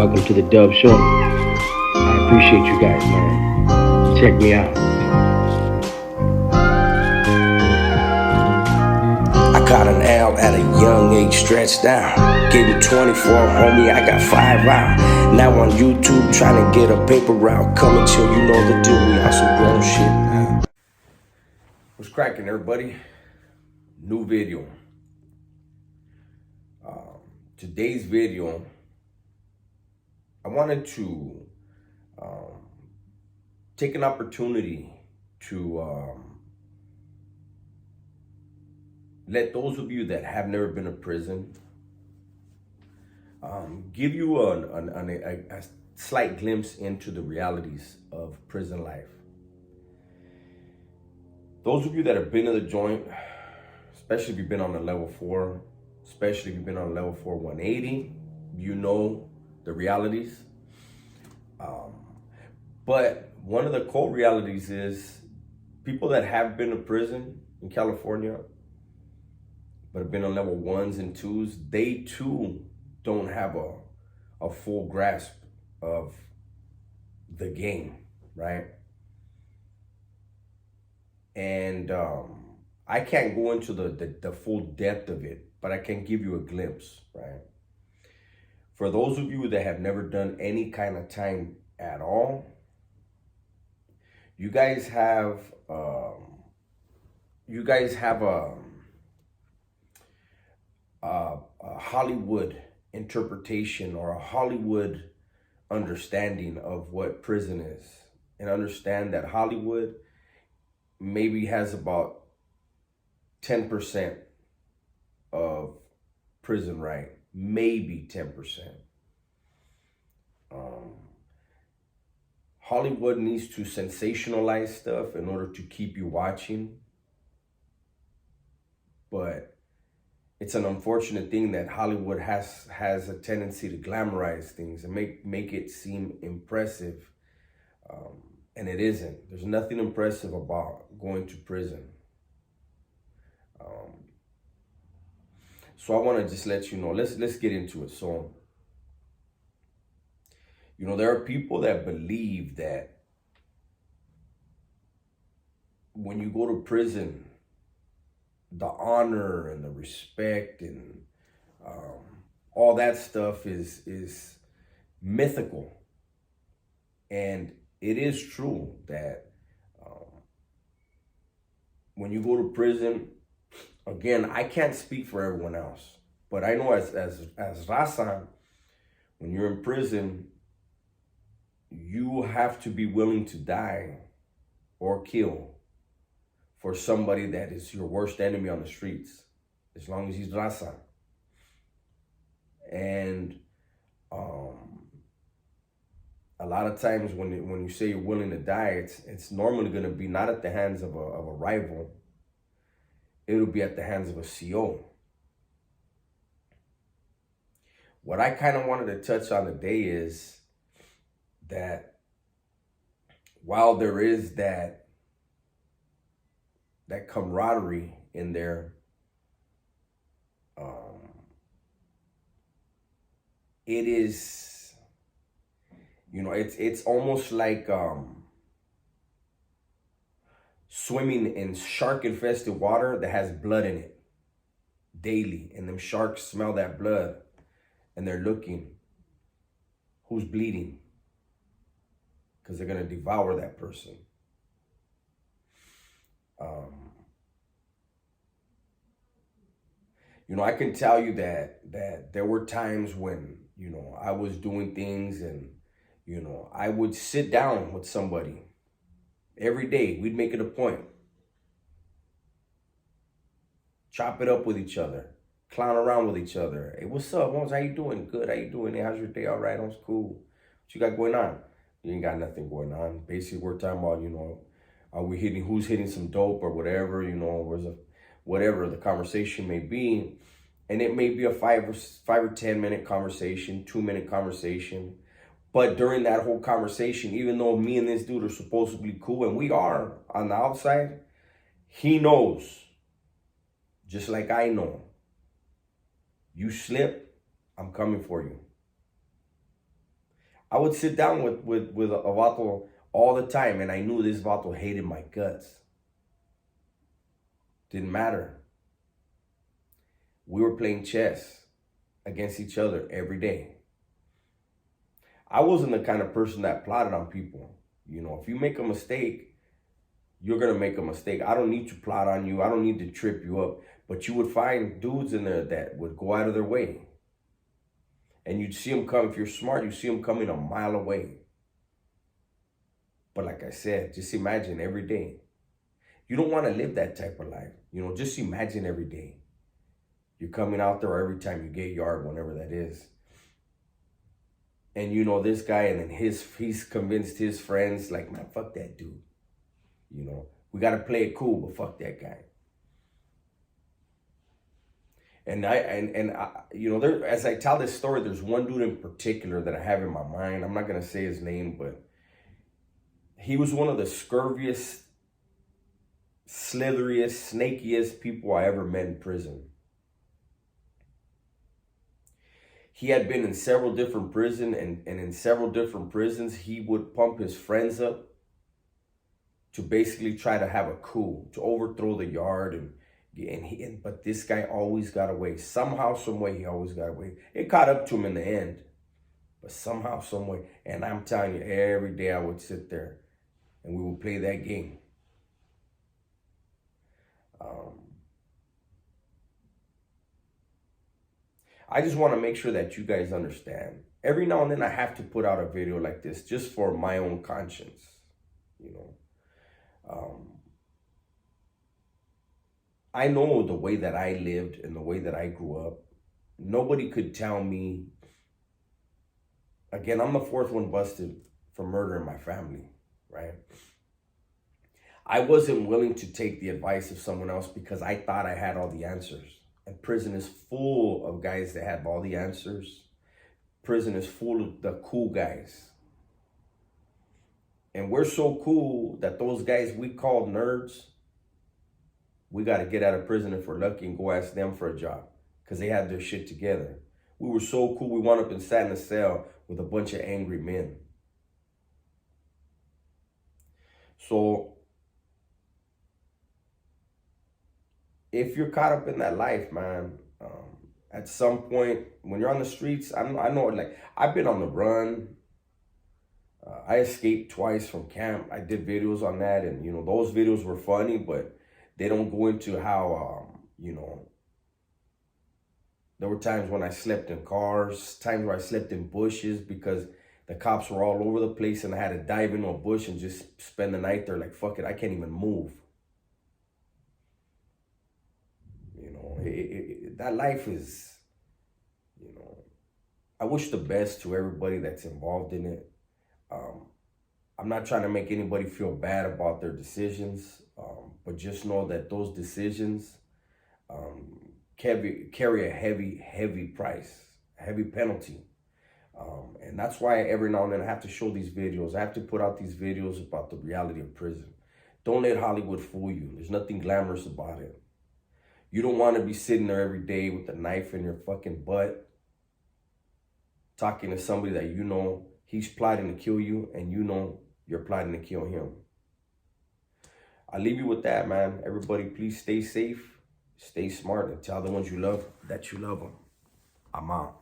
welcome to the Dub Show. I appreciate you guys, man. Check me out. I caught an L at a young age, stretched out. Getting 24, homie, I got 5 out. Now on YouTube, trying to get a paper route. Coming till you know the deal, we on some grown shit now. What's cracking, everybody? New video. Today's video, I wanted to take an opportunity to let those of you that have never been to prison give you a slight glimpse into the realities of prison life. Those of you that have been to the joint, especially if you've been on the level 4, especially if you've been on level 4 180, you know the realities. But one of the cold realities is people that have been to prison in California, but have been on level 1s and 2s, they too don't have a full grasp of the game, right? And I can't go into the full depth of it, but I can give you a glimpse, right? For those of you that have never done any kind of time at all, you guys have a Hollywood interpretation or a Hollywood understanding of what prison is, and understand that Hollywood maybe has about 10% of prison right, maybe 10%. Hollywood needs to sensationalize stuff in order to keep you watching. But it's an unfortunate thing that Hollywood has a tendency to glamorize things and make it seem impressive. And it isn't. There's nothing impressive about going to prison. So I want to just let you know, let's get into it. So, you know, there are people that believe that when you go to prison, the honor and the respect and all that stuff is mythical. And it is true that when you go to prison, again, I can't speak for everyone else, but I know as Raza, when you're in prison, you have to be willing to die or kill for somebody that is your worst enemy on the streets, as long as he's Raza. And a lot of times when you say you're willing to die, it's normally going to be not at the hands of a rival. It'll be at the hands of a CO. What I kind of wanted to touch on today is that while there is that camaraderie in there, it is, you know, it's almost like swimming in shark-infested water that has blood in it daily, and them sharks smell that blood and they're looking who's bleeding, because they're going to devour that person. You know, I can tell you that there were times when, you know, I was doing things and, you know, I would sit down with somebody every day. We'd make it a point. Chop it up with each other. Clown around with each other. Hey, what's up, Mons? How you doing? Good. How you doing? Hey, how's your day? All right, I'm cool. What you got going on? You ain't got nothing going on. Basically, we're talking about, you know, who's hitting some dope or whatever, you know, whatever the conversation may be. And it may be a 5 or 10 minute conversation, 2-minute conversation. But during that whole conversation, even though me and this dude are supposedly cool, and we are on the outside, he knows, just like I know, you slip, I'm coming for you. I would sit down with a vato all the time, and I knew this vato hated my guts. Didn't matter. We were playing chess against each other every day. I wasn't the kind of person that plotted on people. You know, if you make a mistake, you're going to make a mistake. I don't need to plot on you. I don't need to trip you up. But you would find dudes in there that would go out of their way. And you'd see them come. If you're smart, you see them coming a mile away. But like I said, just imagine every day. You don't want to live that type of life. You know, just imagine every day. You're coming out there every time you get yard, whenever that is. And you know this guy, and then he's convinced his friends, like, man, fuck that dude. You know, we got to play it cool, but fuck that guy. And I, you know, there, as I tell this story, there's one dude in particular that I have in my mind. I'm not going to say his name, but he was one of the scurviest, slitheriest, snakiest people I ever met in prison. He had been in several different prisons, and in several different prisons, he would pump his friends up to basically try to have a coup, to overthrow the yard, but this guy always got away. Somehow, some way, he always got away. It caught up to him in the end, but somehow, some way. And I'm telling you, every day I would sit there and we would play that game. I just want to make sure that you guys understand. Every now and then I have to put out a video like this just for my own conscience, you know. I know the way that I lived and the way that I grew up. Nobody could tell me. Again, I'm the fourth one busted for murder in my family, right? I wasn't willing to take the advice of someone else because I thought I had all the answers. And prison is full of guys that have all the answers. Prison is full of the cool guys. And we're so cool that those guys we call nerds, we got to get out of prison if we're lucky and go ask them for a job because they had their shit together. We were so cool, we wound up and sat in a cell with a bunch of angry men. So if you're caught up in that life, man, at some point when you're on the streets, I know, like, I've been on the run. I escaped twice from camp. I did videos on that, and, you know, those videos were funny, but they don't go into how, you know, there were times when I slept in cars, times where I slept in bushes because the cops were all over the place and I had to dive into a bush and just spend the night there like, fuck it, I can't even move. You know, that life is, you know, I wish the best to everybody that's involved in it. I'm not trying to make anybody feel bad about their decisions, but just know that those decisions carry a heavy price, a heavy penalty. And that's why every now and then I have to show these videos. I have to put out these videos about the reality of prison. Don't let Hollywood fool you. There's nothing glamorous about it. You don't want to be sitting there every day with a knife in your fucking butt, talking to somebody that you know he's plotting to kill you and you know you're plotting to kill him. I leave you with that, man. Everybody, please stay safe, stay smart, and tell the ones you love that you love them. I'm out.